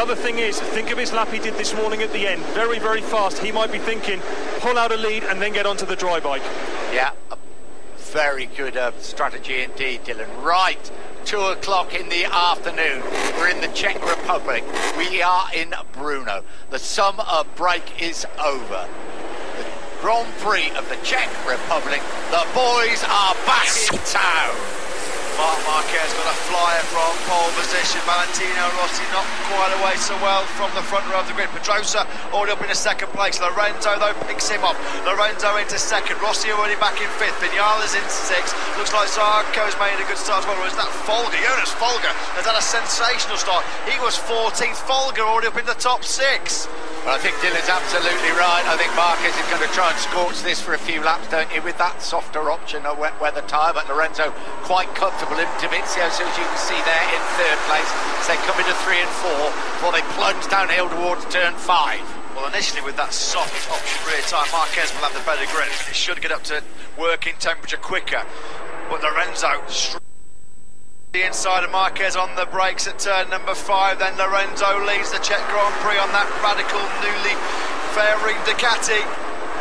The other thing is, think of his lap he did this morning at the end. Very, very fast. He might be thinking, pull out a lead and then get onto the dry bike. Yeah, a very good strategy indeed, Dylan. Right, 2 o'clock in the afternoon. We're in the Czech Republic. We are in Brno. The summer break is over. The Grand Prix of the Czech Republic. The boys are back in town. Marquez got a flyer from pole position. Valentino Rossi not quite away so well from the front row of the grid. Pedrosa already up in a second place. Lorenzo though picks him up. Lorenzo into second. Rossi already back in fifth. Vinales in sixth. Looks like Zarco's made a good start as well. Or is that Folger? Jonas Folger has had a sensational start. He was 14th. Folger already up in the top six. Well, I think Dylan's absolutely right. I think Marquez is going to try and scorch this for a few laps, don't you, with that softer option, a wet weather tyre. But Lorenzo quite comfortable in Davizio, so as you can see there in third place, as they come into 3 and 4 before they plunge downhill towards turn 5. Well, initially with that soft option rear tyre, Marquez will have the better grip. It should get up to working temperature quicker. But Lorenzo the inside of Marquez on the brakes at turn number 5. Then Lorenzo leads the Czech Grand Prix on that radical newly fairing Ducati.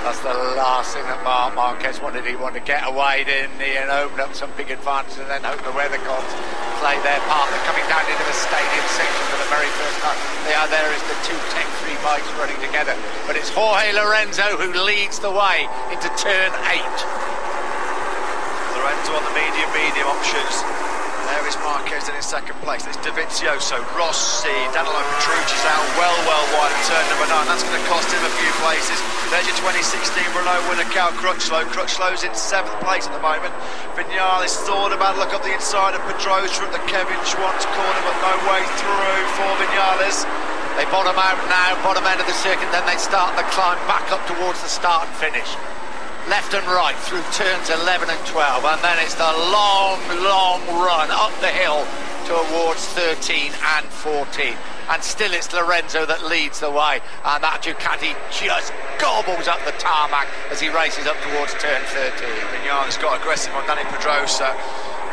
That's the last thing that Marquez wanted. He wanted to get away, didn't he, and open up some big advantage, and then hope the weather gods play their part. They're coming down into the stadium section for the very first time. There is the 2 Tech 3 bikes running together. But it's Jorge Lorenzo who leads the way into turn 8. Lorenzo on the medium options. There is Marquez in second place. There's Davizioso, Rossi, Danilo Petrucci's out well wide at turn number 9. That's going to cost him a few places. There's your 2016 Brno winner, Cal Crutchlow. Crutchlow's in 7th place at the moment. Vinales thought about look up the inside of Pedrosa at the Kevin Schwantz corner, but no way through for Vinales. They bottom out now, bottom end of the circuit, then they start the climb back up towards the start and finish. Left and right through turns 11 and 12, and then it's the long run up the hill towards 13 and 14. And still it's Lorenzo that leads the way, and that Ducati just gobbles up the tarmac as he races up towards turn 13. Vinales got aggressive on Dani Pedrosa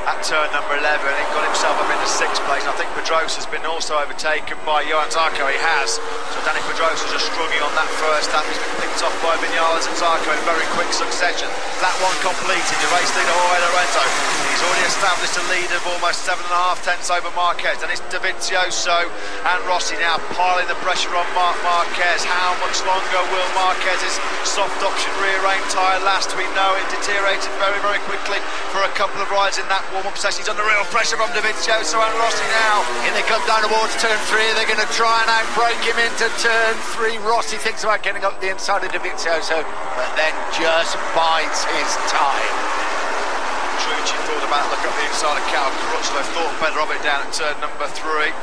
at turn number 11. He got himself up into 6th place. And I think Pedrosa's been also overtaken by Johan Zarco. He has. So Dani Pedrosa's just struggling on that first lap. He's been picked off by Vinales and Zarco in very quick succession. That one completed. The race leader Jorge Lorenzo. He's already established a lead of almost 7.5 tenths over Marquez. And it's Davizioso and Rossi now piling the pressure on Marquez. How much longer will Marquez's soft option rear aim tyre last? We know it deteriorated very quickly for a couple of rides in that warm-up session. He's under real pressure from Davizioso and Rossi now. In they come down towards turn 3. They're going to try and outbrake him into turn 3. Rossi thinks about getting up the inside of Davizioso, but then just bides his time. Petrucci thought about look up the inside of Cal Crutchlow, thought better of it down at turn number 3.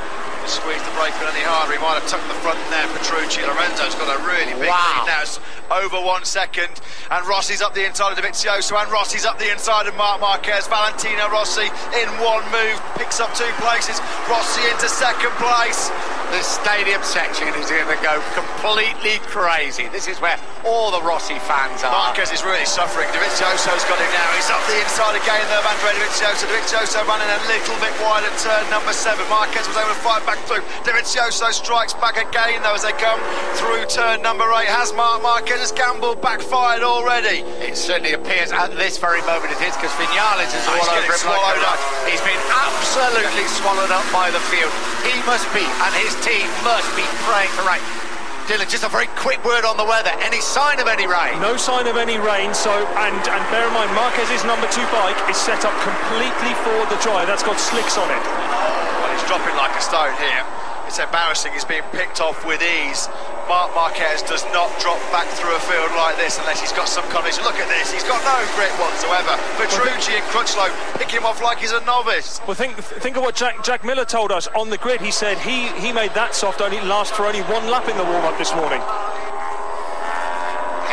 Squeeze the brake any harder, he might have tucked the front there. Petrucci, Lorenzo's got a really big lead now. It's over 1 second, and Rossi's up the inside of Davizioso, and Rossi's up the inside of Marquez. Valentino Rossi in one move picks up 2 places. Rossi into 2nd place. The stadium section is going to go completely crazy. This is where all the Rossi fans are. Marquez is really suffering. Davizioso's got him now. He's up the inside again though of Andrea Davizioso. Davizioso running a little bit wide at turn number 7. Marquez was able to fight back through. Davizioso strikes back again though as they come through turn number 8. Has Marquez's gamble backfired already? It certainly appears at this very moment it is, because Vinales is all over him like a He's been absolutely swallowed up by the field. He must be, and his team must be praying for rain. Dylan, just a very quick word on the weather. Any sign of any rain? No sign of any rain, so, and bear in mind, Marquez's number 2 bike is set up completely for the dry. That's got slicks on it. Well, he's dropping like a stone here. It's embarrassing. He's being picked off with ease. Marquez does not drop back through a field like this unless he's got some confidence. Look at this, he's got no grip whatsoever. Petrucci and Crutchlow pick him off like he's a novice. Well, think of what Jack Miller told us on the grid. He said he made that soft last for only 1 lap in the warm-up this morning.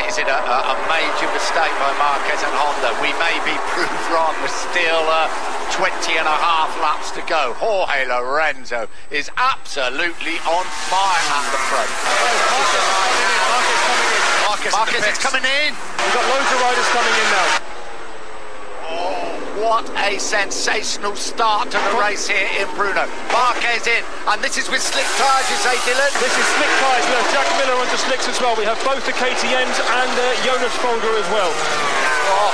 Is it a major mistake by Marquez and Honda? We may be proved wrong. We're still 20 and a half laps to go. Jorge Lorenzo is absolutely on fire at the front. Marquez is coming in. We've got loads of riders coming in now. Oh, what a sensational start to the race here in Brno. Marquez in, and this is with slick tyres, you say, Dylan? This is slick tyres. We have Jack Miller onto slicks as well. We have both the KTMs and Jonas Folger as well. Oh.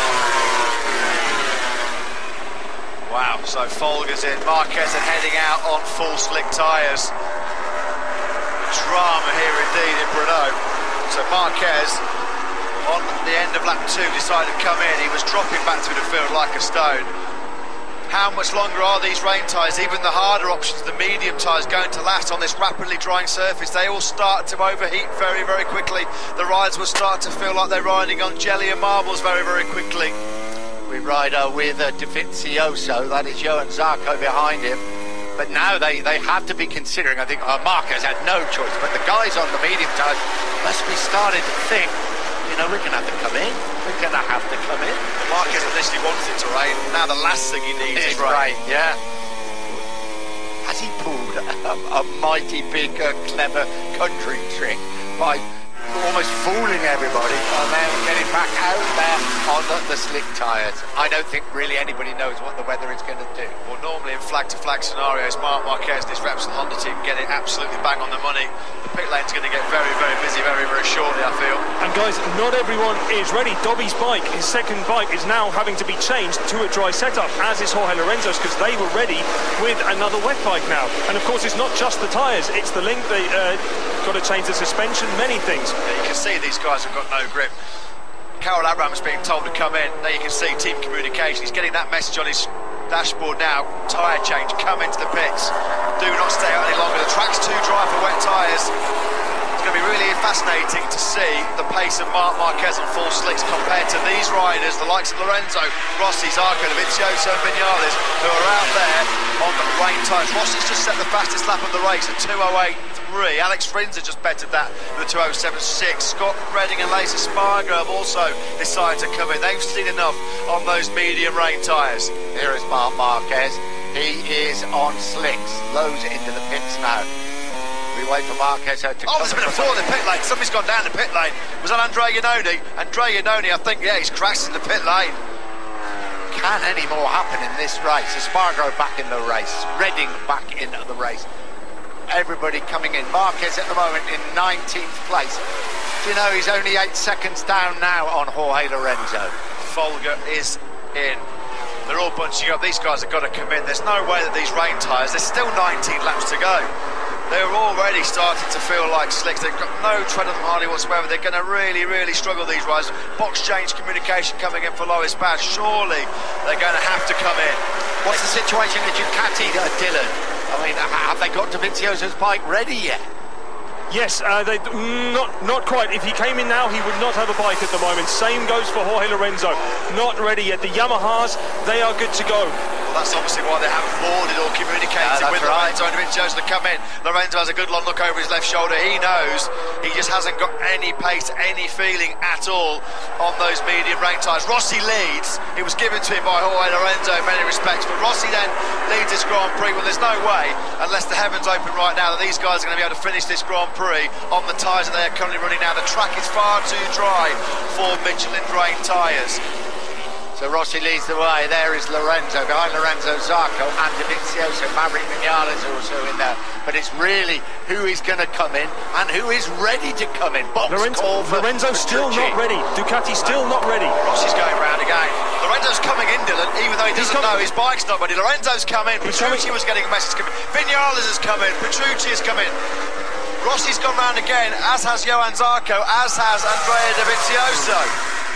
Wow, so Folger's in, Marquez are heading out on full slick tyres. Drama here indeed in Brno. So Marquez, on the end of lap 2, decided to come in. He was dropping back through the field like a stone. How much longer are these rain tyres, even the harder options, the medium tyres, going to last on this rapidly drying surface? They all start to overheat very, very quickly. The riders will start to feel like they're riding on jelly and marbles very, very quickly. We ride with Dovizioso, that is Johan Zarco behind him. But now they have to be considering, I think Marquez had no choice, but the guys on the medium tyres must be starting to think, you know, we're going to have to come in. We're going to have to come in. Marquez initially wanted it to rain. Now the last thing he needs is rain. Yeah. Has he pulled a mighty big, clever country trick by almost fooling everybody and then getting back out there on the slick tyres? I don't think really anybody knows what the weather is going to do. Well, normally in flag-to-flag scenarios, Marquez and his Repsol Honda team get it absolutely bang on the money. The pit lane's going to get very, very busy very, very shortly, I feel. And guys, not everyone is ready. Dobby's bike, his second bike, is now having to be changed to a dry setup, as is Jorge Lorenzo's, because they were ready with another wet bike now. And of course, it's not just the tyres, it's the link. They got to change the suspension, many things. Yeah, you can see these guys have got no grip. Carol Abraham's being told to come in. There you can see team communication. He's getting that message on his dashboard now. Tyre change, come into the pits. Do not stay out any longer. The track's too dry for wet tyres. It's going to be really fascinating to see the pace of Marquez on full slicks compared to these riders, the likes of Lorenzo, Rossi, Zarco, Dovizioso and Vinales, who are out there on the rain tyres. Rossi's just set the fastest lap of the race at 2:08.3. Alex Frinza just bettered that with a 2:07.6. Scott Redding and Lace Spargo have also decided to come in. They've seen enough on those medium rain tyres. Here is Marquez. He is on slicks. Lows into the pits now. We wait for Marquez to come. Oh, there's been a fall in the pit lane. Somebody's gone down the pit lane. Was that Andrea Iannone? Andrea Iannone, I think, yeah, he's crashed in the pit lane. Can any more happen in this race? Espargaro back in the race. Redding back in the race. Everybody coming in. Marquez at the moment in 19th place. Do you know he's only 8 seconds down now on Jorge Lorenzo? Folger is in. They're all bunching up. These guys have got to come in. There's no way that these rain tyres, there's still 19 laps to go. They're already starting to feel like slicks. They've got no tread on them hardly whatsoever. They're going to really, really struggle, these riders. Box change communication coming in for Lois Bad. Surely they're going to have to come in. What's the situation at Ducati, Dylan? I mean, have they got Dovizioso's bike ready yet? Yes, they not quite. If he came in now, he would not have a bike at the moment. Same goes for Jorge Lorenzo. Not ready yet. The Yamahas, they are good to go. Well, that's obviously why they haven't boarded or communicated with Lorenzo and Dovizioso to come in. Lorenzo has a good long look over his left shoulder. He knows he just hasn't got any pace, any feeling at all on those medium rain tyres. Rossi leads. It was given to him by Jorge Lorenzo in many respects, but Rossi then leads this Grand Prix. Well, there's no way, unless the heavens open right now, that these guys are going to be able to finish this Grand Prix on the tyres that they are currently running now. The track is far too dry for Michelin rain tyres. So Rossi leads the way. There is Lorenzo. Behind Lorenzo, Zarco and Dovizioso. Maverick Vinales also in there. But it's really who is going to come in and who is ready to come in. Lorenzo's still not ready. Ducati's still not ready. Rossi's going round again. Lorenzo's coming in, Dylan, even though he doesn't know his bike's not ready. Lorenzo's come in. Petrucci was getting a message coming. Vinales has come in. Petrucci has come in. Rossi's gone round again, as has Johan Zarco, as has Andrea Dovizioso.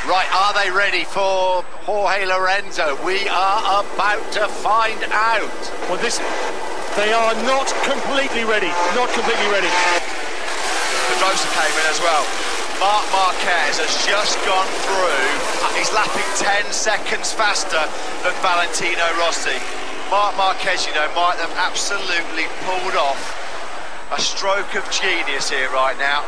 Right, are they ready for Jorge Lorenzo? We are about to find out. Well, they are not completely ready. Not completely ready. Pedrosa came in as well. Marquez has just gone through. He's lapping 10 seconds faster than Valentino Rossi. Marquez, you know, might have absolutely pulled off a stroke of genius here right now.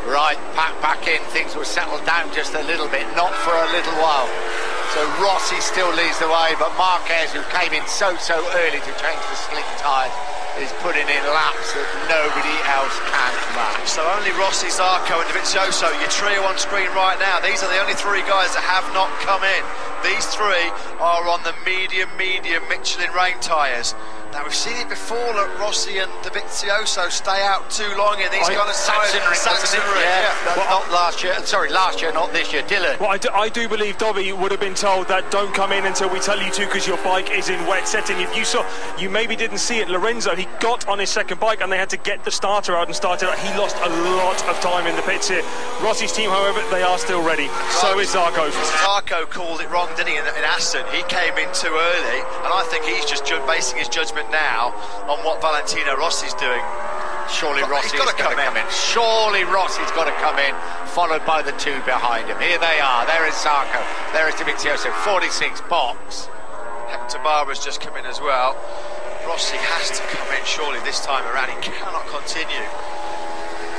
Right, back in, things will settle down just a little bit, not for a little while. So Rossi still leads the way, but Marquez, who came in so early to change the slick tyres, is putting in laps that nobody else can match. So only Rossi, Zarco and Dovizioso, your trio on screen right now. These are the only three guys that have not come in. These three are on the medium Michelin rain tyres. Now, we've seen it before that Rossi and Dovizioso stay out too long in these kind of tyres. Not last year. Sorry, last year, not this year. Dylan. Well, I do believe Dobby would have been told that don't come in until we tell you to, because your bike is in wet setting. If you saw, you maybe didn't see it, Lorenzo, he got on his second bike and they had to get the starter out and start it out. He lost a lot of time in the pits here. Rossi's team, however, they are still ready. So is Zarco's. Zarco called it wrong, didn't he, in Assen? He came in too early, and I think he's just basing his judgment now on what Valentino Rossi's doing. Surely Rossi's got to come in. Surely Rossi's got to come in, followed by the two behind him. Here they are. There is Zarco. There is Dovizioso. 46 box. Hector Barbara's just come in as well. Rossi has to come in surely this time around. He cannot continue.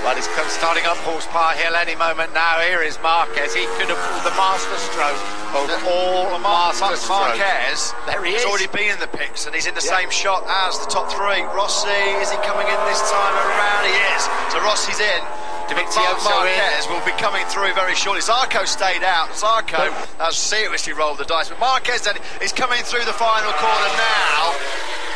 Well, he's starting up horsepower hill any moment now. Here is Marquez. He could have pulled the master stroke of all master strokes. Marquez, there he is. He's already been in the pits and he's in the same shot as the top three. Rossi, is he coming in this time around? He is. So Rossi's in. Marquez will be coming through very shortly. Zarco stayed out. Zarco has seriously rolled the dice, but Marquez is coming through the final corner now.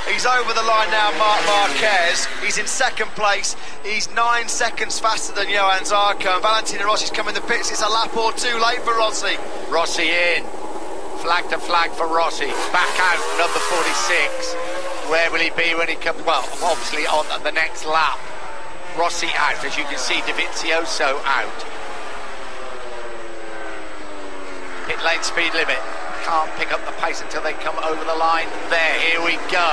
He's over the line now, Marquez. He's in second place. He's 9 seconds faster than Johan Zarco. And Valentino Rossi's come in the pits. It's a lap or two late for Rossi. Rossi in. Flag to flag for Rossi. Back out, number 46. Where will he be when he comes? Well, obviously on the next lap. Rossi out, as you can see, Dovizioso out. Pit lane speed limit. Can't pick up the pace until they come over the line. There, here we go.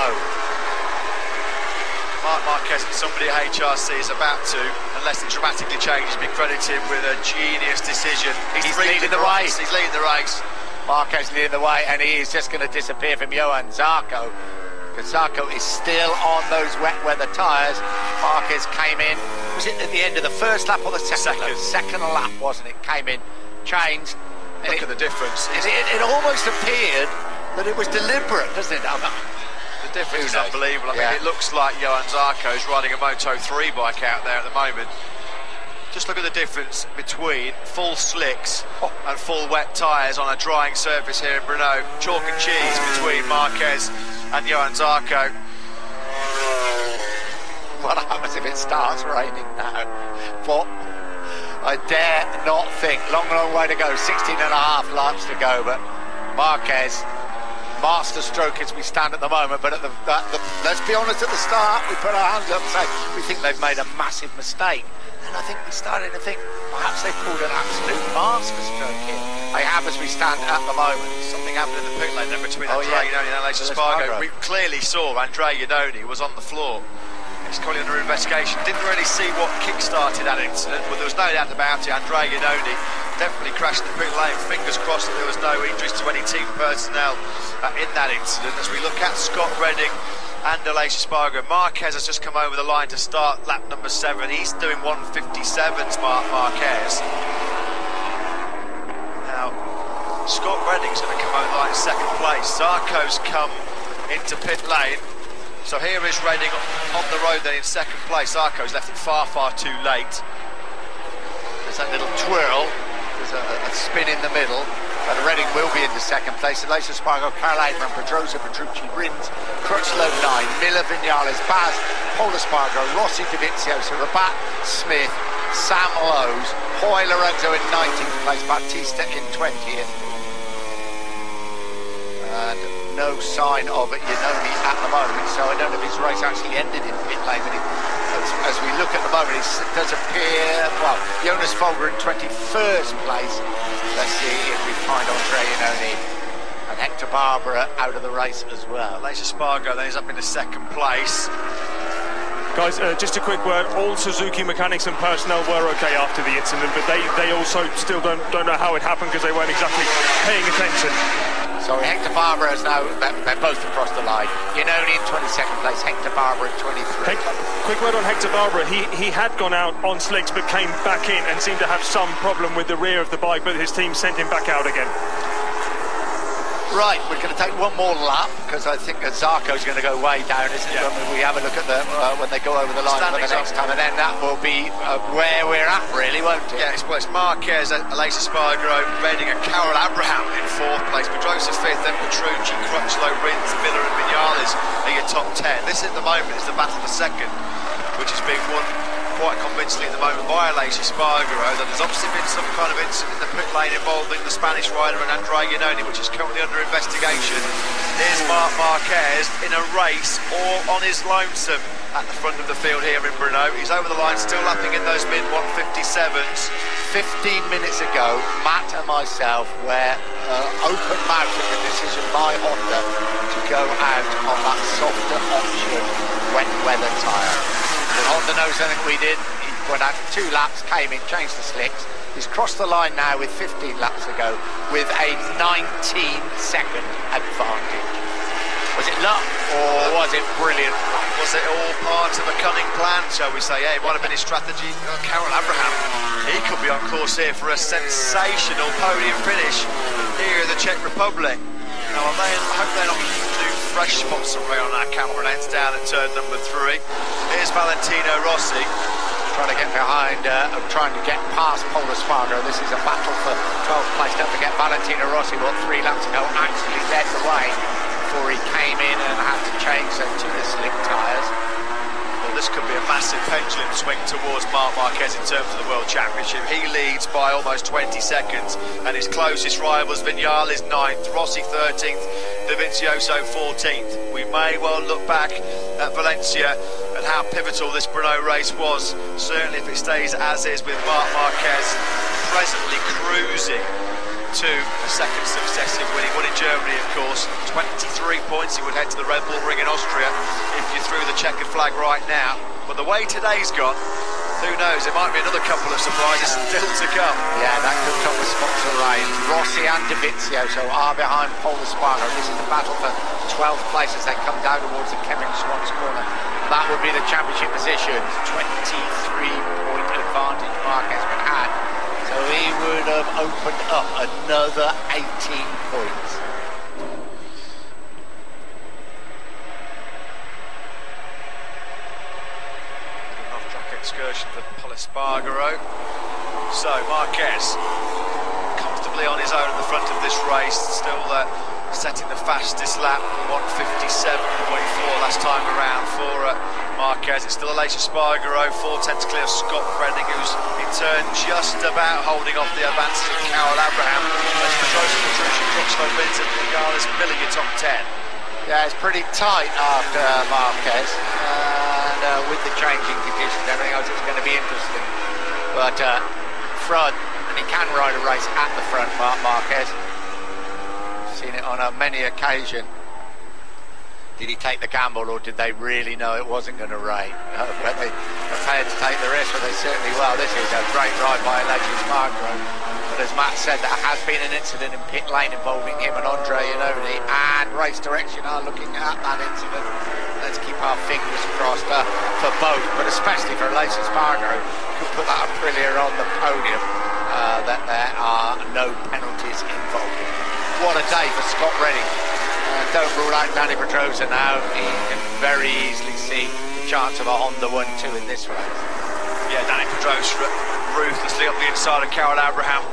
Marc Marquez and somebody at HRC is about to, unless it dramatically changes, be credited with a genius decision. He's leading the race. He's leading the race. Marquez leading the way, and he is just going to disappear from Johan Zarco. Because Zarco is still on those wet weather tyres. Marquez came in, was it at the end of the first lap or the second lap? Second lap, wasn't it? Came in, changed. Look at the difference. It almost appeared that it was deliberate, doesn't it? The difference is unbelievable. I mean, it looks like Johan Zarco is riding a Moto3 bike out there at the moment. Just look at the difference between full slicks and full wet tyres on a drying surface here in Brno. Chalk and cheese between Marquez and Johan Zarco. What happens if it starts raining now? What? I dare not think. Long way to go. 16 and a half laps to go, but Marquez, master stroke as we stand at the moment, but let's be honest, at the start we put our hands up and say we think they've made a massive mistake, and I think we started to think perhaps they pulled an absolute master stroke here. They have, as we stand at the moment. Something happened in the pit lane then between Andrea Iannone and Aleix Espargaro. We clearly saw Andrea Iannone was on the floor. He's currently under investigation. Didn't really see what kick-started that incident, but there was no doubt about it. Andrea Iannone definitely crashed in the pit lane. Fingers crossed that there was no injuries to any team personnel in that incident. As we look at Scott Redding and Aleix Espargaro, Marquez has just come over the line to start lap number 7. He's doing 1:57's Marquez. Now, Scott Redding's going to come over the line in second place. Zarco's come into pit lane. So here is Redding on the road then in second place. Zarco's left it far too late. There's that little twirl. There's a spin in the middle. But Redding will be into second place. Aleix Espargaro, Karl Eidman, Pedrosa, Petrucci, Rins, Crutchlow 9, Miller, Vinales, Baz, Paul Espargaro, Rossi, Dovizioso, Rabat, Smith, Sam Lowes, Hoy Lorenzo in 19th place, Battista in 20th. And no sign of Iannone at the moment, so I don't know if his race actually ended in pit lane, but as we look at the moment, it does appear, well, Jonas Folger in 21st place. Let's see if we find Andrea Iannone and Hector Barbara out of the race as well. Aleix Espargaro then is up into second place. Guys, just a quick word, all Suzuki mechanics and personnel were okay after the incident, but they also still don't know how it happened because they weren't exactly paying attention. Sorry, Hector Barbara is now, they're both across the line. Iannone in 22nd place, Hector Barbara in 23rd. Quick word on Hector Barbara, he had gone out on slicks but came back in and seemed to have some problem with the rear of the bike, but his team sent him back out again. Right, we're going to take one more lap because I think Zarco's going to go way down, isn't it? Yeah. When we have a look at them when they go over the line for the next time, and then that will be where we're at, really, won't it? Yeah, it's Marquez, Aleix Espargaro, Redding and Carol Abraham in 4th place. Pedrosa 5th, then Petrucci, Crutchlow, Rins, Miller and Vinales are your top 10. This at the moment is the battle for 2nd, which is being won quite convincingly at the moment by Aleix Espargaro. There's obviously been some kind of incident in the pit lane involving the Spanish rider and Andrea Iannone, which is currently under investigation. Here's Marquez in a race all on his lonesome at the front of the field here in Brno. He's over the line, still lapping in those mid-157s. 15 minutes ago, Matt and myself were open mouthed at the decision by Honda to go out on that softer option wet weather tyre. But Honda knows something we did. He went out for 2 laps, came in, changed the slicks. He's crossed the line now with 15 laps to go with a 19-second advantage. Was it luck or was it brilliant? Was it all part of a cunning plan, shall we say? Yeah, it might have been his strategy. Carol Abraham, he could be on course here for a sensational podium finish here in the Czech Republic. Now, I hope they're not too fresh spots around our camera lens down at turn number 3. Here's Valentino Rossi. Trying to get behind, trying to get past Paul Espargaro. This is a battle for 12th place. Don't forget, Valentino Rossi, 3 laps ago, actually led the way before he came in and had to change to the slick tyres. Well, this could be a massive pendulum swing towards Marc Marquez in terms of the World Championship. He leads by almost 20 seconds, and his closest rivals, Vinales 9th, Rossi 13th, Dovizioso 14th. We may well look back at Valencia and how pivotal this Brno race was, certainly if it stays as is, with Marc Marquez presently cruising to a 2nd successive win. He won in Germany, of course. 23 points. He would head to the Red Bull Ring in Austria if you threw the checkered flag right now. But the way today's gone, who knows? There might be another couple of surprises still to come. Yeah, that could come with spots of rain. Rossi and Dovizioso are behind Paul Espargaro. This is the battle for 12th place as they come down towards the Kevin Schwantz corner. That would be the championship position. 23-point advantage Marquez would have. So he would have opened up another 18 points. Off-track excursion for Paul Espargaro. So Marquez comfortably on his own at the front of this race, still setting the fastest lap, 157.4 last time around for Marquez. It's still Aleix Espargaro, 4/10 clear of Scott Redding, who's in turn just about holding off the advances of Carol Abraham. As Pedrosa, Petrucci, Crutchlow, Rins and Vinales Miller, your top 10. Yeah, it's pretty tight after Marquez, and with the changing conditions and everything else, it's going to be interesting. But front, and he can ride a race at the front, Marquez. Seen it on many occasion. Did he take the gamble, or did they really know it wasn't going to rain? When they prepared to take the risk, but they certainly will. This is a great ride by Aleix Espargaro. But as Matt said, there has been an incident in pit lane involving him and Andrea Iannone, and Race Direction are looking at that incident. Let's keep our fingers crossed for both, but especially for Aleix Espargaro, who put that Aprilia on the podium, that there are no penalties involved. What a day for Scott Redding. Don't rule out Dani Pedrosa now. He can very easily see the chance of a Honda 1-2 in this race. Yeah, Dani Pedrosa ruthlessly up the inside of Carol Abraham.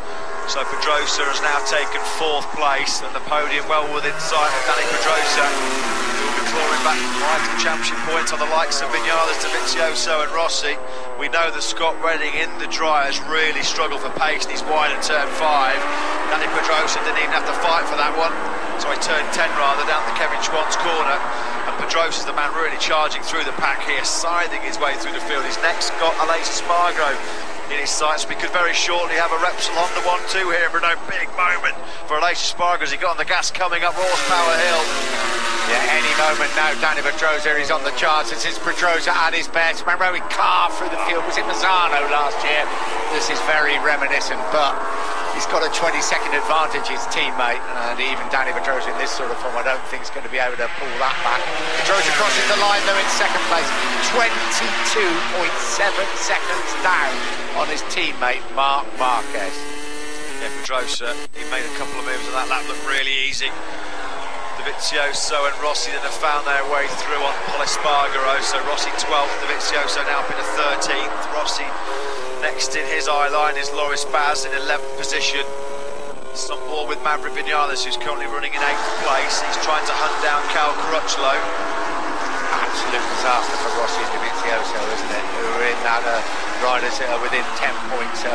So Pedrosa has now taken 4th place, and the podium well within sight of Dani Pedrosa, who will be clawing back vital championship points on the likes of Vinales, Dovizioso and Rossi. We know that Scott Redding in the dry has really struggled for pace, and he's wide at turn 5. Dani Pedrosa didn't even have to fight for that one, so he turned 10 rather down the Kevin Schwantz corner. And Pedrosa's the man really charging through the pack here, scything his way through the field. He's next got Aleix Espargaro in his sights. We could very shortly have a Repsol Honda 1-2 here, but no big moment for Aleix Espargaro as he got on the gas coming up Horsepower Hill. Yeah, any moment now, Dani Pedrosa is on the charts. This is Pedrosa at his best. Remember how he carved through the field? Was it Mazzano last year? This is very reminiscent, but he's got a 20-second advantage, his teammate, and even Dani Pedrosa in this sort of form, I don't think he's going to be able to pull that back. Pedrosa crosses the line though in 2nd place, 22.7 seconds down on his teammate Marc Marquez. Yeah, Pedrosa, he made a couple of moves and that lap looked really easy. Dovizioso and Rossi then have found their way through on Espargaro. So Rossi 12th, Dovizioso now up in a 13th. Rossi next in his eye line is Loris Baz in 11th position. Some ball with Maverick Vinales, who's currently running in 8th place. He's trying to hunt down Cal Crutchlow. Absolute disaster for Rossi and Dovizioso, isn't it? Who are in that riders within 10 points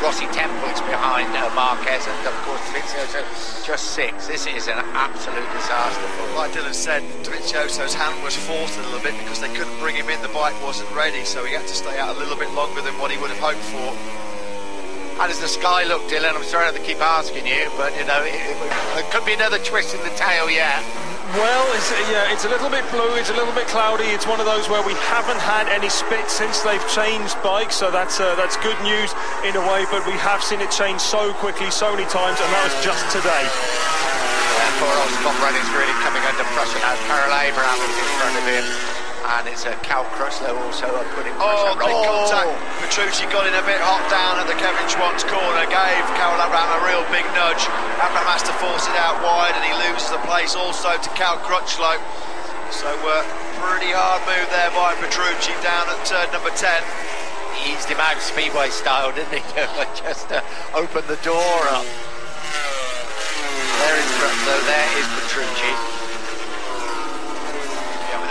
Rossi 10 points behind Marquez, and of course Dovizioso just 6. This is an absolute disaster. Like Dylan said, Dovizioso's hand was forced a little bit because they couldn't bring him in, the bike wasn't ready, so he had to stay out a little bit longer than what he would have hoped for. How does the sky look, Dylan? I'm sorry I have to keep asking you, but you know, it could be another twist in the tail yet. Well, it's a little bit blue, it's a little bit cloudy. It's one of those where we haven't had any spits since they've changed bikes, so that's good news in a way, but we have seen it change so quickly, so many times, and that was just today. Yeah, poor old Scott Redding's really coming under pressure now. Carol Abraham is in front of him, and it's Cal Crutchlow also putting pressure. Big contact. Petrucci got in a bit hot down at the Kevin Schwantz corner, gave Carol Abraham a real big nudge. Abraham has to force it out wide, and he loses the place also to Cal Crutchlow. So pretty hard move there by Petrucci down at turn number 10. He eased him out Speedway style, didn't he? Just open the door up. There is Crutchlow, there is Petrucci.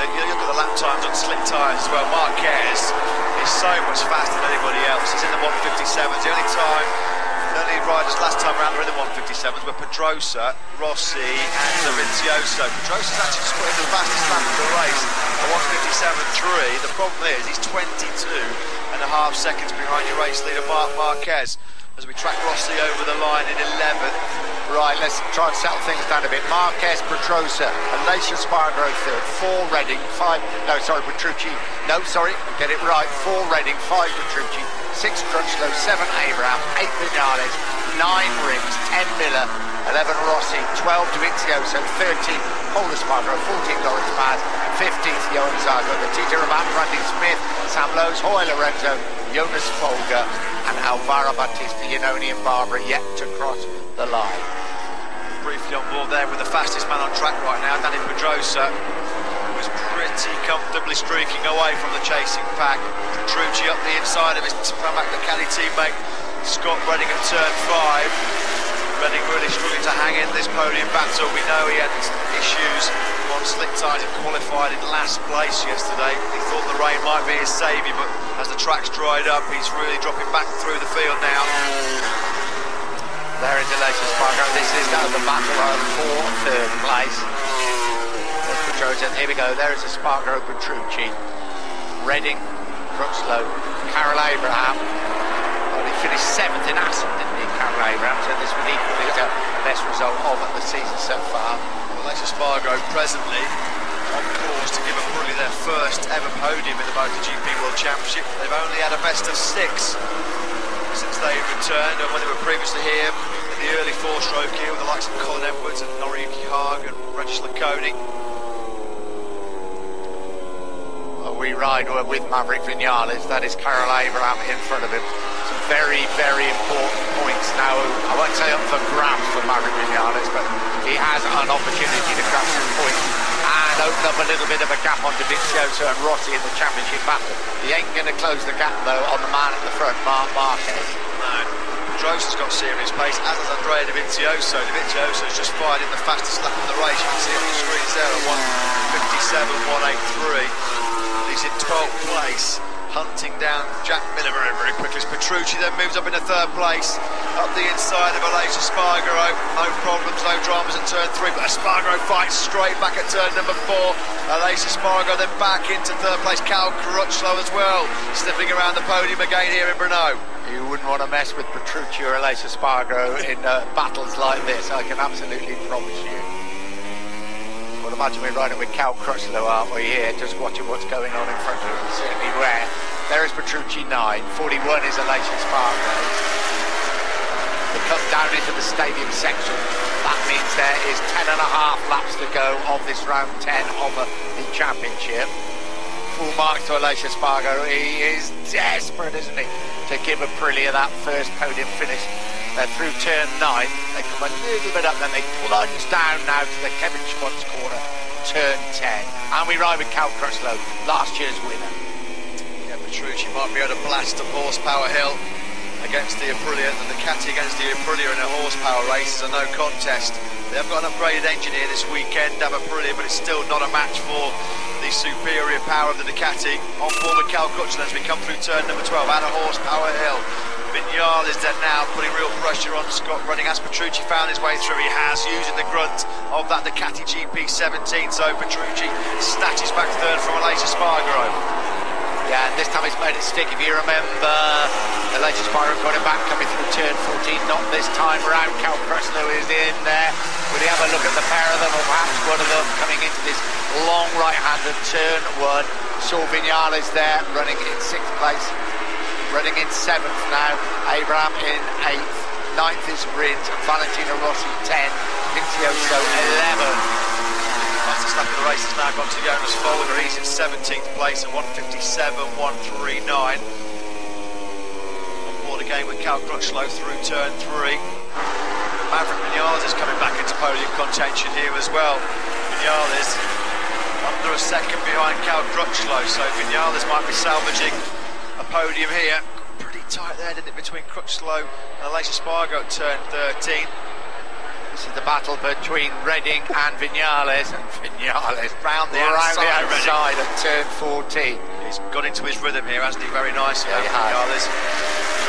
You look at the lap times on slick tyres as well. Marquez is so much faster than anybody else. He's in the 157s. The only riders last time around were in the 157s were Pedrosa, Rossi and Dovizioso. Pedrosa's actually just put in the fastest lap of the race, a 157.3. The problem is he's 22.5 seconds behind your race leader Marc Marquez as we track Rossi over the line in 11th. Right, let's try and settle things down a bit. Marquez, Pedrosa, Aleix Espargaro 3rd, 4 Redding, 5... No, sorry, Petrucci. No, sorry, get it right. 4 Redding, 5 Petrucci, 6 Crutchlow, 7 Abraham, 8 Vinales, 9 Rings, 10 Miller, 11 Rossi, 12 Dovizioso, 13 Paul Espargaro, 14 Loris Baz, 15th Johan Zarco, the Tito Rabat, Randy Smith, Sam Lowe's, Jorge Lorenzo, Jonas Folger, and Alvaro Bautista, Iannone and Barbara yet to cross the line. Briefly on board there with the fastest man on track right now, Dani Pedrosa, was pretty comfortably streaking away from the chasing pack. Petrucci up the inside of his Pramac Ducati teammate Scott Redding at turn 5. Redding really struggling to hang in this podium battle. We know he had issues on slick tyres and qualified in last place yesterday. He thought the rain might be his saviour, but as the track's dried up, he's really dropping back through the field now. There is Aleix Espargaro. This is now the battle for 3rd place. There's Pedrosa. Here we go. There is Espargaro, Petrucci, Redding, Crutchlow, Carol Abraham. Well, he finished 7th in Assen, didn't he, Carol Abraham? So this would equally be the best result of the season so far. Well, Aleix Espargaro presently on course to give them probably their first ever podium in the MotoGP World Championship. They've only had a best of 6 since they've returned, and when they were previously here in the early 4-stroke here with the likes of Colin Edwards and Noriyuki Haag and Regis Laconi. Well, we ride with Maverick Vinales. That is Carol Abraham in front of him. Some very, very important points now. I won't say up for grabs for Maverick Vinales, but he has an opportunity to grab some points and open up a little bit of a gap on Dovizioso and Rossi in the championship battle. He ain't going to close the gap though on the man at the front, Marc Marquez. No, Pedrosa's got serious pace, as has Andrea Dovizioso. Dovizioso's just fired in the fastest lap of the race. You can see on the screens there at 1:57.183. He's in 12th place, hunting down Jack Miller very, very quickly. As Petrucci then moves up into 3rd place, up the inside of Aleix Espargaro. No problems, no dramas at turn 3, but Espargaro fights straight back at turn number 4. Aleix Espargaro then back into 3rd place. Cal Crutchlow as well, sniffing around the podium again here in Brno. You wouldn't want to mess with Petrucci or Aleix Espargaro in battles like this, I can absolutely promise you. Well, imagine we're riding with Cal Crutchlow, aren't we, here, just watching what's going on in front of him, certainly rare. There is Petrucci 9, 41 is Aleix Espargaro. They come down into the stadium section. That means there is 10.5 laps to go of this round 10 of the championship. full marks to Aleix Espargaro. He is desperate, isn't he, to give Aprilia that first podium finish. They're through turn 9. They come a little bit up, then they plunge down now to the Kevin Schwantz corner, turn 10. And we ride with Cal Crutchlow, last year's winner. Yeah, Petrucci might be able to blast a horsepower hill against the Aprilia, and the Ducati against the Aprilia in a horsepower race is a no contest. They have got an upgraded engine here this weekend, have Aprilia, but it's still not a match for the superior power of the Ducati. On board with Cal Crutchlow as we come through turn number 12, out of horsepower hill. Viñales there now, putting real pressure on Scott Redding. Has Petrucci found his way through? He has, using the grunt of that Ducati GP17. So Petrucci snatches back third from Aleix Espargaro. Yeah, and this time it's made it stick. If you remember, Aleix Espargaro got it back coming through turn 14. Not this time round. Cal Crutchlow is in there. Will he have a look at the pair of them, or perhaps one of them coming into this long right-handed turn 1? Saw Viñales there, running in 6th place. Running in 7th now. Abraham in 8th. 9th is Rins. Valentino Rossi 10. Vizioso 11. Fastest lap of the race has now gone to Jonas Folger. He's in 17th place at 1:57.139. On board again with Cal Crutchlow through turn 3. Maverick Viñales is coming back into podium contention here as well. Viñales under a second behind Cal Crutchlow, so Viñales might be salvaging a podium here. Pretty tight there, didn't it, between Crutchlow and Aleix Espargaro at turn 13. This is the battle between Redding and Viñales, and Viñales round the outside at turn 14. He's got into his rhythm here, hasn't he? Very nicely. Yeah, Viñales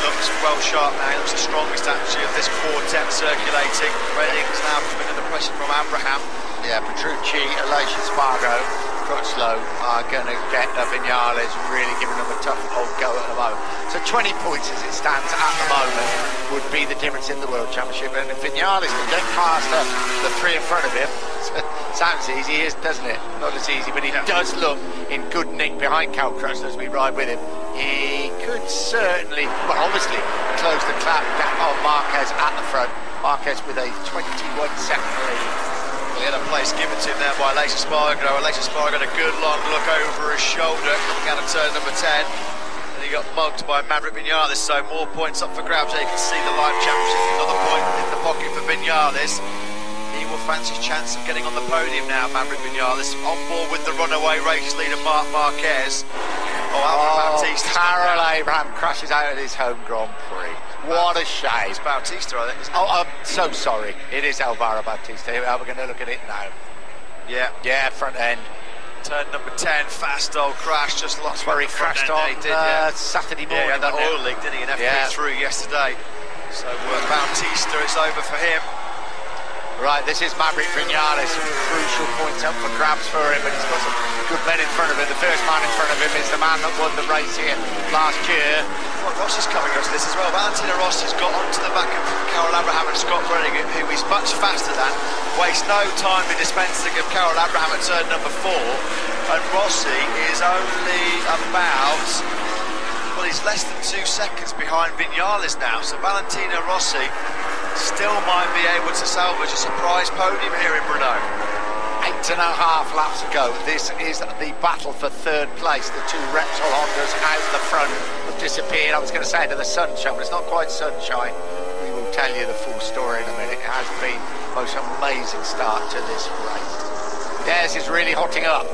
looks well sharp now. He looks the strongest actually of this quartet circulating. Redding's now coming under pressure from Abraham. Yeah, Petrucci, Aleix Espargaro, Crutchlow are going to get Viñales really giving them a tough old go at the moment. So 20 points as it stands at the moment would be the difference in the World Championship. And if Viñales can get past the 3 in front of him, sounds easy, doesn't it? Not as easy, but he does look in good nick behind Cal Crutchlow as we ride with him. He could certainly, well, obviously, close the gap on Marquez at the front. Marquez with a 21-second lead. He had a place given to him there by Aleix Espargaro. Aleix Espargaro got a good long look over his shoulder coming out of turn number 10. And he got mugged by Maverick Viñales, so more points up for grabs. There you can see the live championship. Another point in the pocket for Viñales. He will fancy his chance of getting on the podium now, Maverick Viñales. On board with the runaway race leader, Marc Marquez. Carol Abraham crashes out of his home Grand Prix. What a shame. It's Bautista, I think, isn't it? Oh, I'm so sorry. It is Alvaro Bautista. We're going to look at it now. Yeah, front end. Turn number 10, fast old crash, just lost where he crashed on Saturday morning. Yeah, that oil leak, didn't he, in FP3 yesterday. So Bautista, it's over for him. Right, this is Maverick Viñales, some crucial points up for grabs for him, but he's got some good men in front of him. The first man in front of him is the man that won the race here last year. Well, Rossi's coming up to this as well. Valentino Rossi's got onto the back of Carol Abraham and Scott Redding, who he's much faster than. Wastes no time in dispensing of Carol Abraham at turn number 4, and Rossi is only about, well, he's less than 2 seconds behind Viñales now, so Valentino Rossi still might be able to salvage a surprise podium here in Brno. 8.5 laps ago. This is the battle for third place. The 2 Repsol Hondas out the front have disappeared. I was going to say to the sunshine, but it's not quite sunshine. We will tell you the full story in a minute. It has been the most amazing start to this race. Theirs is really hotting up.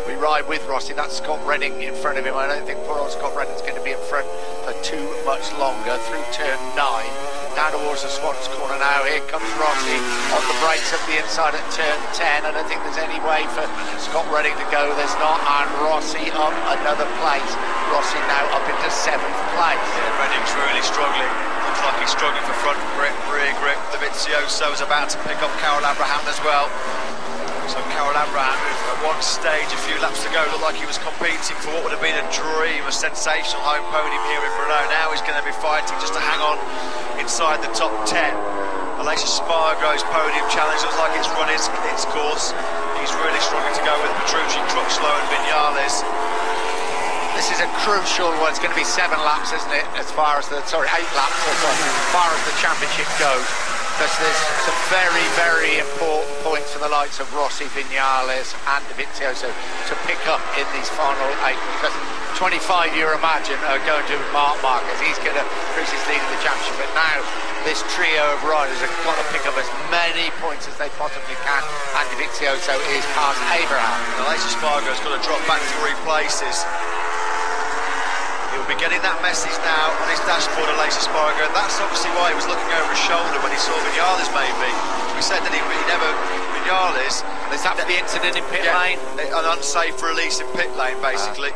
We ride with Rossi. That's Scott Redding in front of him. I don't think poor old Scott Redding's going to be in front for too much longer. Through turn 9. Down towards the Schwantz corner now. Here comes Rossi on the brakes at the inside at turn 10. I don't think there's any way for Scott Redding to go. There's not. And Rossi up another place. Rossi now up into 7th place. Yeah, Redding's really struggling. Looks like he's struggling for front grip, rear grip. The Vizioso is about to pick up Carol Abraham as well. So Carol Abraham, who at one stage a few laps ago looked like he was competing for what would have been a dream, a sensational home podium here in Brno. Now he's going to be fighting just to hang on inside the top 10. Aleix Espargaro's podium challenge looks like it's run its course. He's really struggling to go with Petrucci, Crutchlow and Viñales. This is is a crucial one. It's going to be 7 laps, isn't it? As far as the 8 laps, as far as the championship goes. Because there's some very, very important points for the likes of Rossi, Vinales and Dovizioso to pick up in these final 8. Because 25, you imagine, are going to Marquez. He's going to cruise his lead in the championship. But now this trio of riders have got to pick up as many points as they possibly can. And Dovizioso is past Abraham. Aleix Espargaro's got to drop back 3 places. He'll be getting that message now on his dashboard, Aleix Espargaro. That's obviously why he was looking over his shoulder when he saw Vinales, maybe. We said that he never... Vinales... Is that for the incident in pit lane? An unsafe release in pit lane, basically.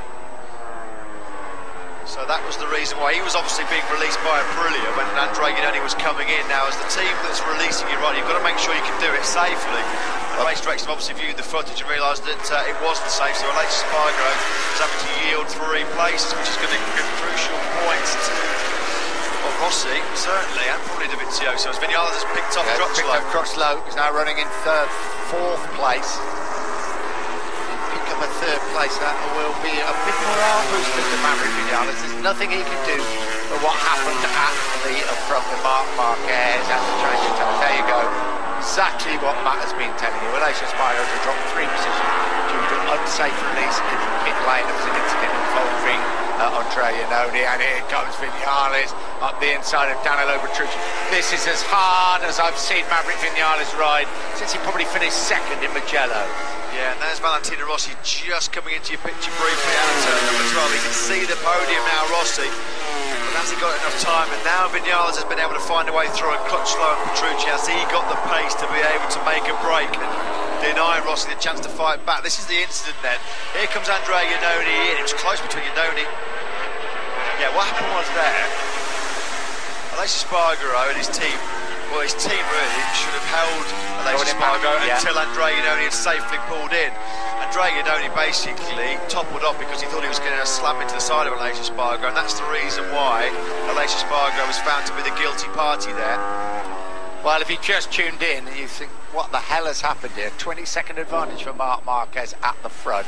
So that was the reason why he was obviously being released by Aprilia when Andrea Iannone was coming in. Now, as the team that's releasing you, right, you've got to make sure you can do it safely. The race directors have obviously viewed the footage and realised that it wasn't safe, so Aleix Espargaro is having to yield 3 places, which is going to give crucial points to Rossi, certainly, and probably Dovizioso. As Vinales has picked up Crutchlow is now running in 4th place. Pick up a 3rd place, that will be a bit more arm boosted than Maverick Vinales. There's nothing he can do for what happened at the front with Marquez and the changing time. There you go. Exactly what Matt has been telling you. Aleix Espargaro to drop 3 positions due to an unsafe release in the pit lane. There was an incident involving Andrea Iannone, and here comes Vinales up the inside of Danilo Petrucci. This is as hard as I've seen Maverick Vinales ride since he probably finished 2nd in Mugello. Yeah, and there's Valentino Rossi just coming into your picture briefly out of turn number 12. You can see the podium now, Rossi. But has he got enough time? And now Vinales has been able to find a way through, and Crutchlow and Petrucci, has he got the pace to be able to make a break and deny Rossi the chance to fight back? This is the incident then. Here comes Andrea Iannone in. It was close between Iannone. Yeah, what happened was there, Aleix Espargaro and his team, well, his team really should have held Aleix Espargaro until Andrea Iannone had safely pulled in. Andrea Iannone basically toppled off because he thought he was going to slam into the side of Aleix Espargaro, and that's the reason why Aleix Espargaro was found to be the guilty party there. Well, if you just tuned in and you think, what the hell has happened here? 20-second advantage for Marc Marquez at the front.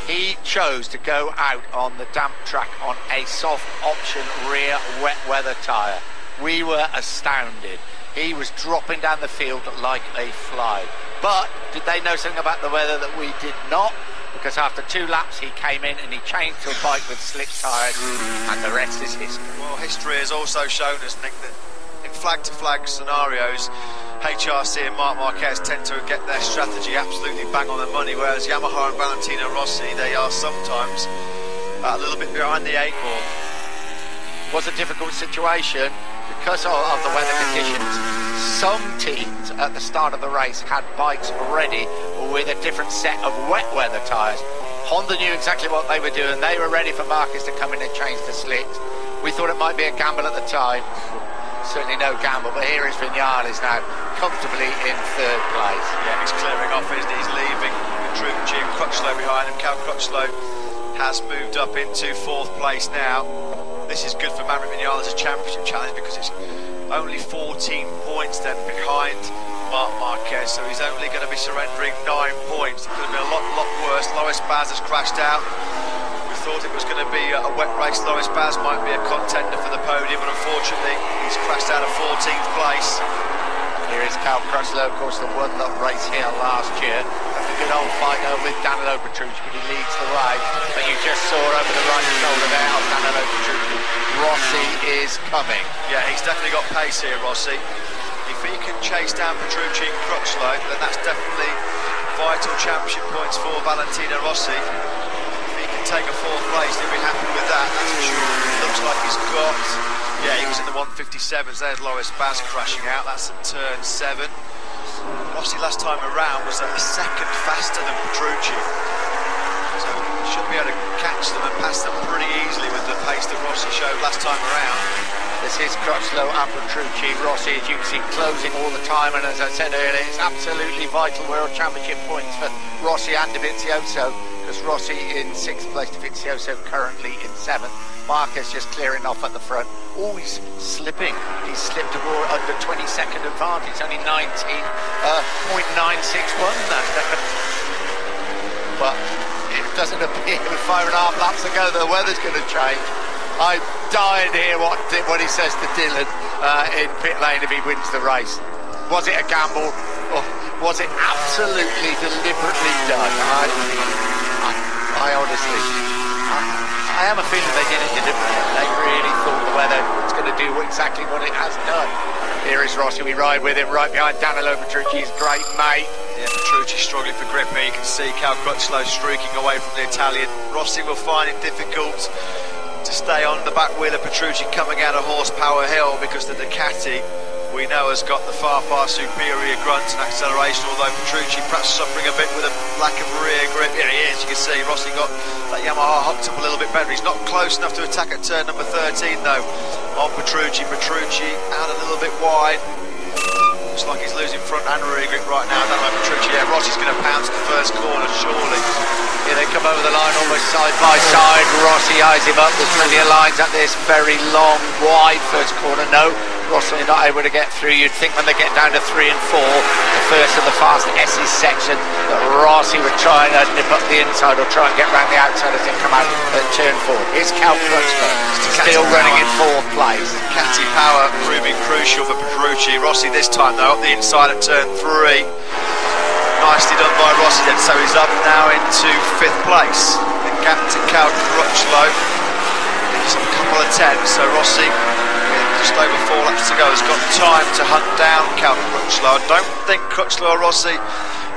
He chose to go out on the damp track on a soft option rear wet weather tyre. We were astounded. He was dropping down the field like a fly. But did they know something about the weather that we did not? Because after 2 laps he came in and he changed to a bike with slick tyres, and the rest is history. Well, history has also shown us, Nick, that in flag-to-flag scenarios, HRC and Marc Marquez tend to get their strategy absolutely bang on the money, whereas Yamaha and Valentino Rossi, they are sometimes a little bit behind the 8 ball. It was a difficult situation because of the weather conditions. Some teams at the start of the race had bikes ready with a different set of wet weather tyres. Honda knew exactly what they were doing. They were ready for Marquez to come in and change the slicks. We thought it might be a gamble at the time. Certainly no gamble, but here is Vinales now comfortably in 3rd place. Yeah, he's clearing off, isn't he? He's leaving Petrucci and Crutchlow behind him. Cal Crutchlow has moved up into 4th place now. This is good for Maverick Vinales' championship challenge because it's only 14 points then behind Marc Marquez, so he's only going to be surrendering 9 points. It could have been a lot worse. Lois Baz has crashed out. We thought it was going to be a wet race. Lois Baz might be a contender for the podium, but unfortunately he's crashed out of 14th place. Here is Cal Crutchlow, of course, the one that raced here last year. That's a good old fight with Danilo Petrucci, but he leads the way. But you just saw over the right shoulder there of Danilo Petrucci, Rossi is coming. Yeah, he's definitely got pace here, Rossi. If he can chase down Petrucci and Crutchlow, then that's definitely vital championship points for Valentino Rossi. If he can take a 4th place, he'll be happy with that, that's for sure. It looks like he's got... Yeah, he was in the 157s. There's Lois Baz crashing out. That's at turn 7. Rossi last time around was a second faster than Petrucci. So he should be able to catch them and pass them pretty easily with the pace that Rossi showed last time around. This is Crutchlow and Petrucci. Rossi, as you can see, closing all the time. And as I said earlier, it's absolutely vital World Championship points for Rossi and Dovizioso, because Rossi in 6th place, Dovizioso currently in 7th. Marquez just clearing off at the front. Oh, he's slipping. He's slipped under 20-second advantage. Only 19.961 that. But doesn't appear with 5.5 laps to go the weather's going to change. I'm dying to hear what he says to Dylan in pit lane if he wins the race. Was it a gamble, or was it absolutely deliberately done? I honestly, I have a feeling they did it deliberately. They really thought the weather was going to do exactly what it has done. Here is Rossi, we ride with him right behind Danilo Petrucci, his great mate. Yeah, Petrucci struggling for grip here. You can see Cal Crutchlow streaking away from the Italian. Rossi will find it difficult to stay on the back wheel of Petrucci coming out of Horsepower Hill, because the Ducati, we know, has got the far superior grunt and acceleration, although Petrucci perhaps suffering a bit with a lack of rear grip. Yeah, he is, you can see Rossi got that Yamaha hooked up a little bit better. He's not close enough to attack at turn number 13 though on Petrucci. Petrucci out a little bit wide. Looks like he's losing front and rear grip right now. Don't know Petrucci. Yeah, Rossi's going to pounce the first corner, surely. Yeah, they come over the line almost side by side. Rossi eyes him up. There's plenty of lines at this very long, wide first corner. No, Rossi not able to get through. You'd think when they get down to 3 and 4, the first of the fast S's section, that Rossi would try and nip up the inside or try and get round the outside as they come out at turn 4. Here's Cal Crutchlow, still running in 4th place. Ducati power proving crucial for Petrucci. Rossi this time though up the inside at turn 3. Nicely done by Rossi then, so he's up now into 5th place. The gap to Cal Crutchlow is a couple of tenths, so Rossi, with just over 4 laps to go, has got time to hunt down Cal Crutchlow. I don't think Crutchlow or Rossi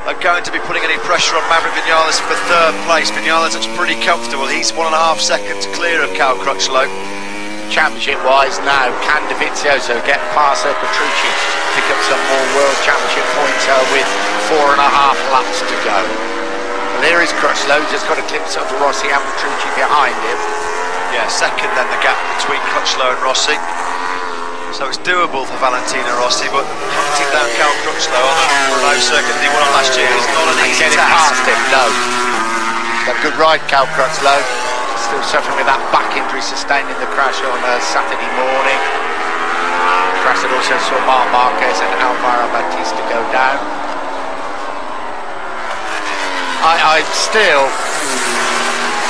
are going to be putting any pressure on Maverick Vinales for 3rd place. Vinales looks pretty comfortable. He's 1.5 seconds clear of Cal Crutchlow. Championship-wise now, can Dovizioso get past Petrucci, pick up some more World Championship points with 4.5 laps to go? Well, there is Crutchlow, just got a glimpse of Rossi and Petrucci behind him. Yeah, second then the gap between Crutchlow and Rossi. So it's doable for Valentino Rossi, but hunting down Cal Crutchlow on a Brno circuit he won on last year is not an easy task. Past him, no. Got a good ride, Cal Crutchlow. Still suffering with that back injury sustained in the crash on Saturday morning. The crash that also saw Marquez and Alvaro Bautista go down. I'm still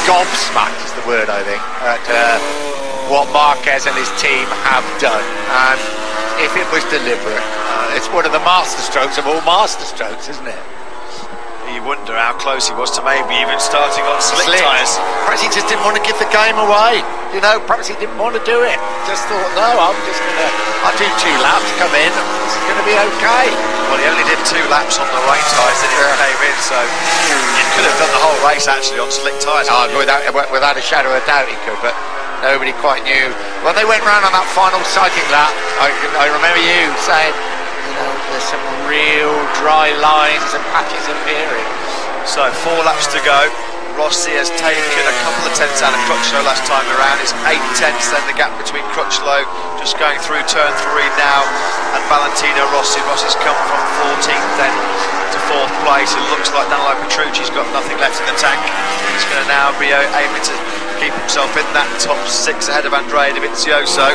gobsmacked is the word, I think, at what Marquez and his team have done. And if it was deliberate, it's one of the masterstrokes of all masterstrokes, isn't it? You wonder how close he was to maybe even starting on slick tyres. Perhaps he just didn't want to give the game away. You know, perhaps he didn't want to do it. Just thought, no, I'll do 2 laps, come in, this is going to be okay. Well, he only did 2 laps on the rain tyres, then he came in, so he could have done the whole race actually on slick tyres. Oh, without a shadow of a doubt he could, but nobody quite knew. When they went round on that final cycling lap, I remember you saying, there's some real dry lines and patches appearing. So 4 laps to go. Rossi has taken a couple of tenths out of Crutchlow last time around. It's 8 tenths then the gap between Crutchlow just going through turn 3 now and Valentino Rossi. Rossi's come from 14th then to 4th place. It looks like Danilo Petrucci's got nothing left in the tank. He's going to now be aiming to keep himself in that top 6 ahead of Andrea Dovizioso.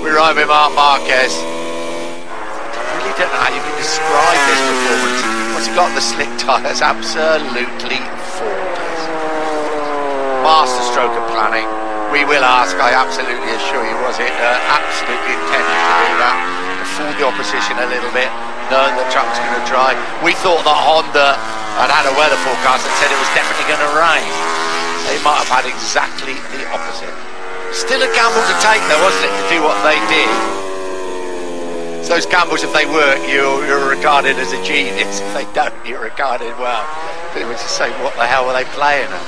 We ride with Marc Marquez. I don't know how you can describe this performance. Once he got the slick tyres, absolutely flawless. Masterstroke of planning. We will ask, I absolutely assure you, was it absolutely intended to do that? To fool the opposition a little bit, knowing the track was going to dry. We thought that Honda had a weather forecast that said it was definitely going to rain. They might have had exactly the opposite. Still a gamble to take though, wasn't it, to do what they did? Those gambles, if they work, you're regarded as a genius. If they don't, you're regarded, well, people just say, what the hell were they playing at?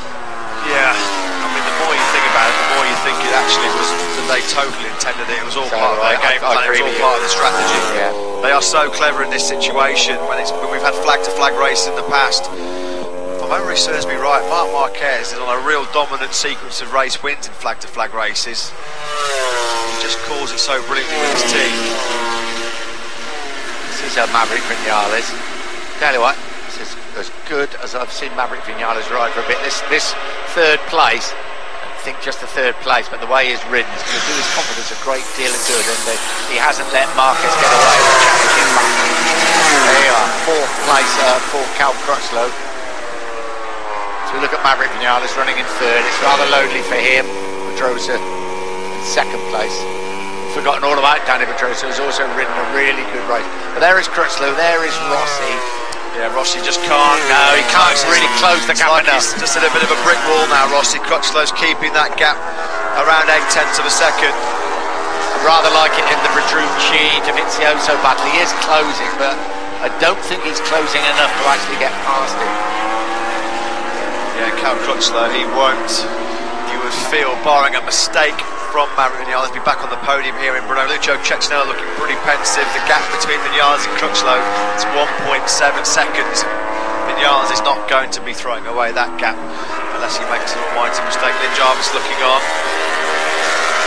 Yeah, I mean, the more you think about it, the more you think it actually was that they totally intended it. It was all part of their game plan, it was all part of the strategy. Yeah. They are so clever in this situation. When we've had flag-to-flag race in the past, if my memory serves me right, Marc Marquez is on a real dominant sequence of race wins in flag-to-flag races. He just calls it so brilliantly with his team. This is Maverick Vinales. Tell you what, this is as good as I've seen Maverick Vinales ride for a bit. This 3rd place, I think just the 3rd place, but the way he's ridden is going to do his confidence a great deal of good, and he hasn't let Marquez get away with the championship back. There you are, 4th place for Cal Crutchlow. So we look at Maverick Vinales running in third. It's rather lonely for him. Pedrosa in second place. Forgotten all about Danny Pedrosa, who's also ridden a really good race. But there is Crutchlow, there is Rossi. Yeah, Rossi just can't. No, he can't really close the gap enough. He's just at a bit of a brick wall now, Rossi. Crutchlow's keeping that gap around 0.8 of a second. I'd rather like it in the Petrucci Dovizioso battle. He is closing, but I don't think he's closing enough to actually get past him. Yeah, Cal Crutchlow, he won't, you would feel, barring a mistake from Maverick Vinales, be back on the podium here in Brno. Lucio Cecchinello looking pretty pensive. The gap between Vinales and Crutchlow is 1.7 seconds. Vinales is not going to be throwing away that gap unless he makes an almighty mistake. Lynn Jarvis looking on.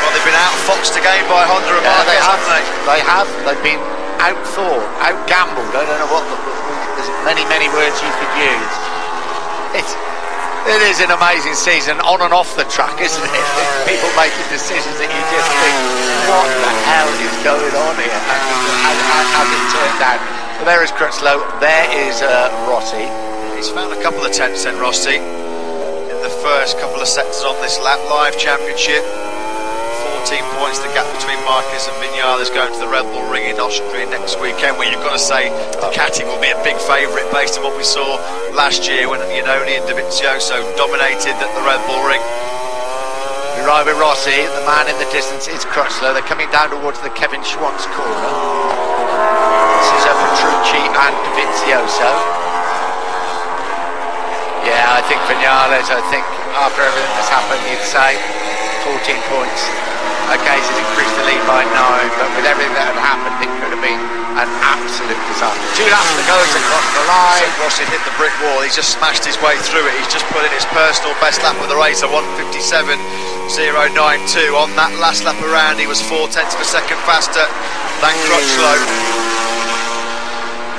Well, they've been out-foxed again by Honda and Marquez, haven't they? They have. They've been out-thought, out-gambled. I don't know what there's many words you could use. It is an amazing season on and off the track, isn't it? People making decisions that you just think, what the hell is going on here? As it turned out. But there is Crutchlow, there is Rossi. He's found a couple of tenths then, Rossi, in the first couple of sectors on this lap. Live championship, 14 points the gap between Marquez and Vinales going to the Red Bull Ring in Austria next weekend, where you've got to say Ducati will be a big favourite based on what we saw last year when Iannone and Dovizioso dominated at the Red Bull Ring. We ride with Rossi, the man in the distance is Crutchlow. They're coming down towards the Kevin Schwantz corner. This is Petrucci and Dovizioso. Yeah, I think Vinales, after everything that's happened, you'd say 14 points. Okay, so he's increased the lead by 9, but with everything that had happened, it could have been an absolute disaster. 2 laps to go to cross the line. So Rossi hit the brick wall. He's just smashed his way through it. He's just put in his personal best lap of the race, a 1:57.092. On that last lap around, he was 0.4 of a second faster than Crutchlow.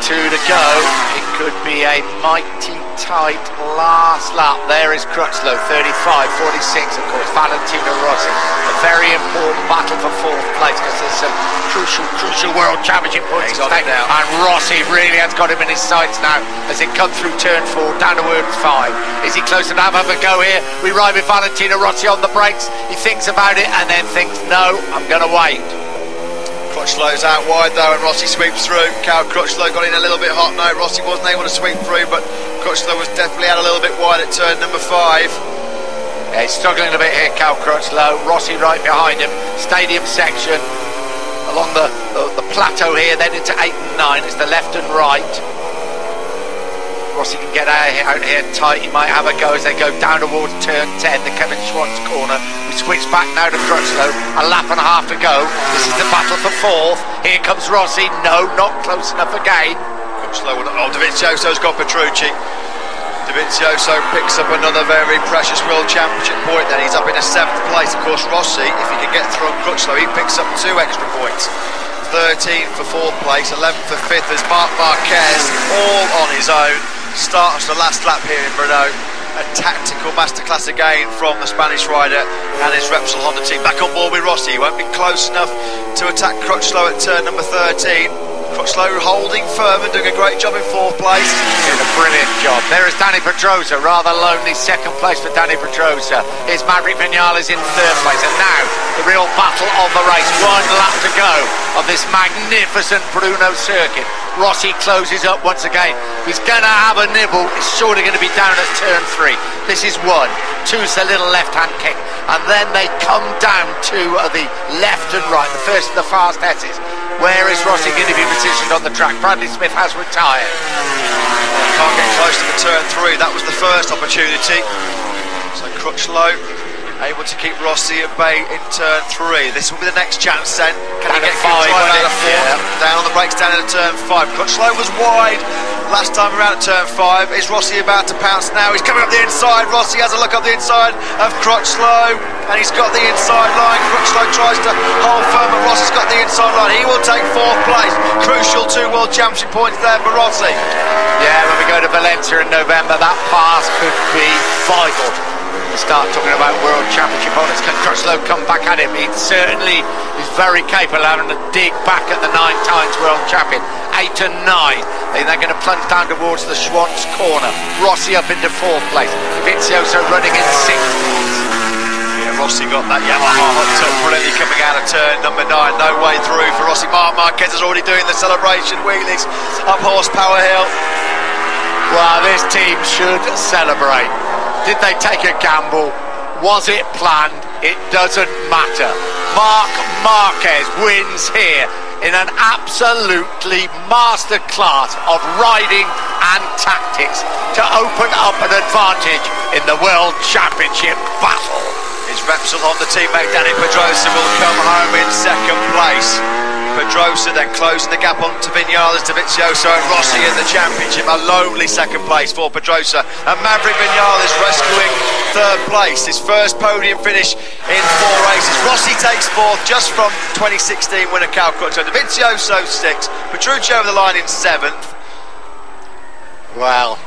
2 to go. It could be a mighty tight last lap. There is Crutchlow, 35-46, of course. Valentino Rossi. A very important battle for 4th place because there's some crucial World Championship points at stake. And Rossi really has got him in his sights now as it comes through turn 4 down towards 5. Is he close enough? Have a go here. We ride with Valentino Rossi on the brakes. He thinks about it and then thinks, no, I'm going to wait. Crutchlow's out wide though and Rossi sweeps through. Cal Crutchlow got in a little bit hot now. Rossi wasn't able to sweep through, but Crutchlow was definitely out a little bit wide at turn number 5. Yeah, he's struggling a bit here, Cal Crutchlow. Rossi right behind him. Stadium section along the plateau here, then into 8 and 9. It's the left and right. Rossi can get out here tight. He might have a go as they go down towards turn 10, the Kevin Schwantz corner. We switch back now to Crutchlow. A lap and a half to go. This is the battle for 4th. Here comes Rossi. No, not close enough again. Crutchlow, Dovizioso's got Petrucci. Dovizioso picks up another very precious World Championship point. Then he's up in a 7th place. Of course, Rossi, if he can get through on Crutchlow, he picks up 2 extra points. 13 for 4th place, 11 for 5th as Marquez, all on his own. Starts the last lap here in Brno. A tactical masterclass again from the Spanish rider and his Repsol Honda team. Back on board with Rossi. He won't be close enough to attack Crutchlow at turn number 13. Crutchlow holding firm and doing a great job in 4th place. Doing a brilliant job. There is Danny Pedrosa, rather lonely 2nd place for Danny Pedrosa. Here's Maverick Vinales in 3rd place. And now the real battle of the race. 1 lap to go of this magnificent Brno circuit. Rossi closes up once again. He's going to have a nibble. It's surely going to be down at turn 3. This is 1. 2's the little left-hand kick. And then they come down to the left and right. The first of the fast S's. Where is Rossi going to be positioned on the track? Bradley Smith has retired. Can't get close to the turn 3. That was the first opportunity. So Crutchlow able to keep Rossi at bay in turn 3. This will be the next chance then. Can he get control out of 4? Yeah. Down on the brakes, down into turn 5. Crutchlow was wide last time around at turn 5. Is Rossi about to pounce now? He's coming up the inside. Rossi has a look up the inside of Crutchlow and he's got the inside line. Crutchlow tries to hold firm, but Rossi's got the inside line. He will take 4th place. Crucial 2 World Championship points there for Rossi. Yeah, when we go to Valencia in November, that pass could be vital. Start talking about World Championship honours. Can Crutchlow come back at him? He certainly is very capable of having to dig back at the 9 times World Champion. 8 and 9. Then they're going to plunge down towards the Schwantz corner. Rossi up into 4th place. Vizioso running in 6th place. Yeah, Rossi got that Yamaha hot tub brilliantly coming out of turn number 9. No way through for Rossi. Marquez is already doing the celebration wheelies up Horsepower Hill. Well, this team should celebrate. Did they take a gamble? Was it planned? It doesn't matter. Marc Marquez wins here in an absolutely masterclass of riding and tactics to open up an advantage in the World Championship battle. His Repsol Honda teammate Danny Pedrosa will come home in 2nd place. Pedrosa then closing the gap on to Vinales, Dovizioso and Rossi in the championship. A lonely 2nd place for Pedrosa. And Maverick Vinales rescuing 3rd place. His first podium finish in 4 races. Rossi takes 4th just from 2016 winner Cal Crutchlow. Dovizioso 6th. Petrucci over the line in 7th. Well,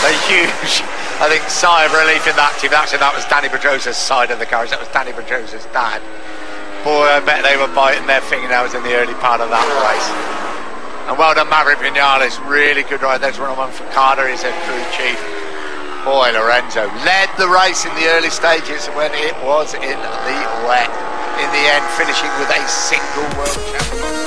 a huge, I think, sigh of relief in that team. Actually, that was Danny Pedrosa's side of the carriage. That was Danny Pedrosa's dad. Boy, I bet they were biting their fingernails in the early part of that race. And well done, Maverick Vinales. Really good ride. There's one for Carter. He's a crew chief. Boy, Lorenzo led the race in the early stages when it was in the wet. In the end, finishing with a single world championship.